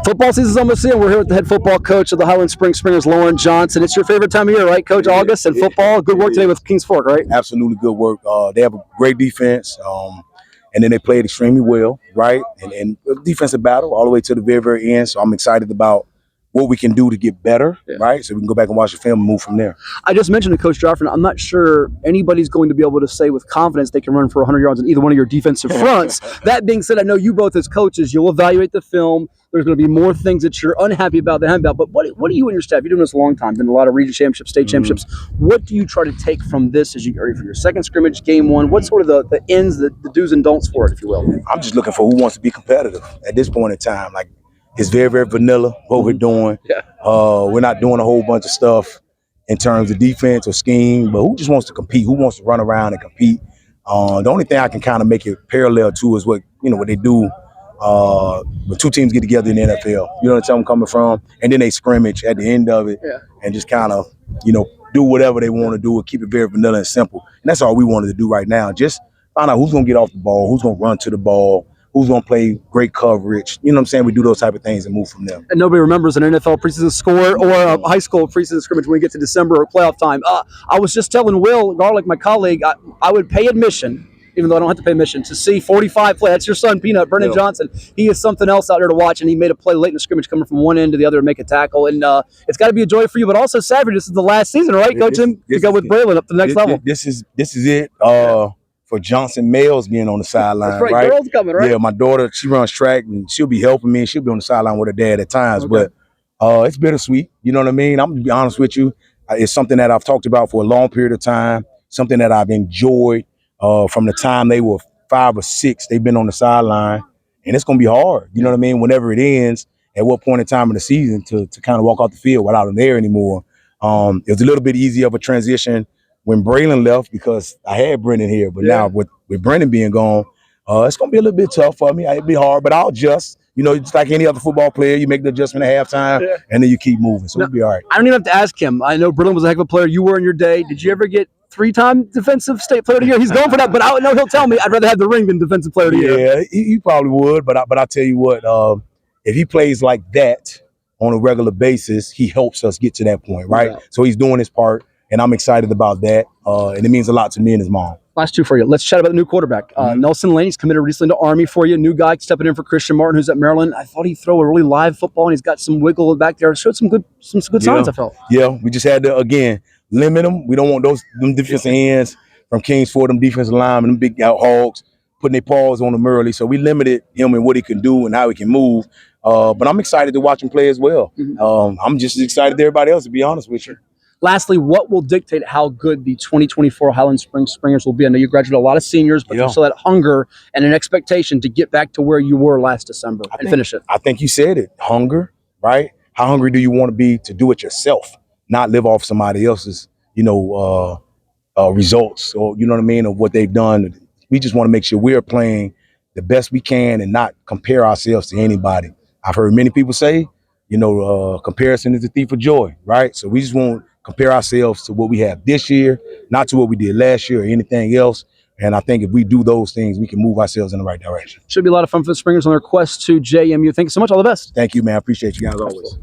Football season's almost in. We're here with the head football coach of the Highland Springers, Loren Johnson. It's your favorite time of year, right, Coach? August and football. Good work today with Kings Fork, right? Absolutely good work. They have a great defense, and then they played extremely well, right? And defensive battle all the way to the very, very end. So I'm excited about what we can do to get better, right? So we can go back and watch the film and move from there. I just mentioned to Coach Joffrin, I'm not sure anybody's going to be able to say with confidence they can run for 100 yards in either one of your defensive fronts. That being said, I know you both as coaches, you'll evaluate the film. There's going to be more things that you're unhappy about than happy about. But what do you and your staff, you're doing this a long time, been a lot of region championships, state championships. What do you try to take from this as you get ready for your second scrimmage, game one? What's sort of the ends, the do's and don'ts for it, if you will? I'm just looking for who wants to be competitive at this point in time. Like, it's very, very vanilla what we're doing. Yeah. We're not doing a whole bunch of stuff in terms of defense or scheme, but who just wants to compete? Who wants to run around and compete? The only thing I can kind of make it parallel to is what they do when two teams get together in the NFL. You know what I'm coming from? And then they scrimmage at the end of it and just kind of, do whatever they want to do and keep it very vanilla and simple. And that's all we wanted to do right now. Just find out who's going to get off the ball, who's going to run to the ball, who's going to play great coverage. You know what I'm saying? We do those type of things and move from there. And nobody remembers an NFL preseason score or a high school preseason scrimmage when we get to December or playoff time. I was just telling Will Garlick, my colleague, I would pay admission, even though I don't have to pay admission, to see 45 play. That's your son, Peanut, Brennan Johnson. He is something else out there to watch, and he made a play late in the scrimmage coming from one end to the other to make a tackle. And it's got to be a joy for you, but also Savage, this is the last season, right, Coach? To go with Braylon up to the next level. This is it. For Johnson Males being on the sideline. That's right. Girls coming, right? Yeah, my daughter, she runs track and she'll be helping me and she'll be on the sideline with her dad at times. Okay. But it's bittersweet. You know what I mean? I'm gonna be honest with you. It's something that I've talked about for a long period of time, something that I've enjoyed from the time they were 5 or 6. They've been on the sideline, and it's gonna be hard. You know what I mean? Whenever it ends, at what point in time in the season to kind of walk off the field without them there anymore. It was a little bit easier of a transition when Braylon left because I had Brendan here, but now with Brendan being gone, it's going to be a little bit tough for me. It'd be hard, but I'll adjust. Just like any other football player, you make the adjustment at halftime, and then you keep moving. So it'll be all right. I don't even have to ask him. I know Brendan was a heck of a player. You were in your day. Did you ever get 3-time defensive state player of the year? He's going for that, but I know he'll tell me I'd rather have the ring than defensive player of the year. Yeah, he probably would, but I tell you what, if he plays like that on a regular basis, he helps us get to that point, right? Yeah. So he's doing his part. And I'm excited about that, and it means a lot to me and his mom. Last two for you. Let's chat about the new quarterback. Nelson Lane, he's committed recently to Army for you. New guy stepping in for Christian Martin, who's at Maryland. I thought he'd throw a really live football, and he's got some wiggle back there. Showed some good signs, I felt. Yeah, we just had to, again, limit them. We don't want them defensive ends from Kings Fork, them defensive linemen, them big out hogs, putting their paws on him early. So we limited him and what he can do and how he can move. But I'm excited to watch him play as well. I'm just as excited as everybody else, to be honest with you. Lastly, what will dictate how good the 2024 Highland Springers will be? I know you graduated a lot of seniors, but there's still that hunger and an expectation to get back to where you were last December and finish it. I think you said it. Hunger, right? How hungry do you want to be to do it yourself, not live off somebody else's, results or, you know what I mean, of what they've done. We just want to make sure we're playing the best we can and not compare ourselves to anybody. I've heard many people say, comparison is the thief of joy, right? So we just want compare ourselves to what we have this year, not to what we did last year or anything else. And I think if we do those things, we can move ourselves in the right direction. Should be a lot of fun for the Springers on their quest to JMU. Thank you so much. All the best. Thank you, man. I appreciate you guys always.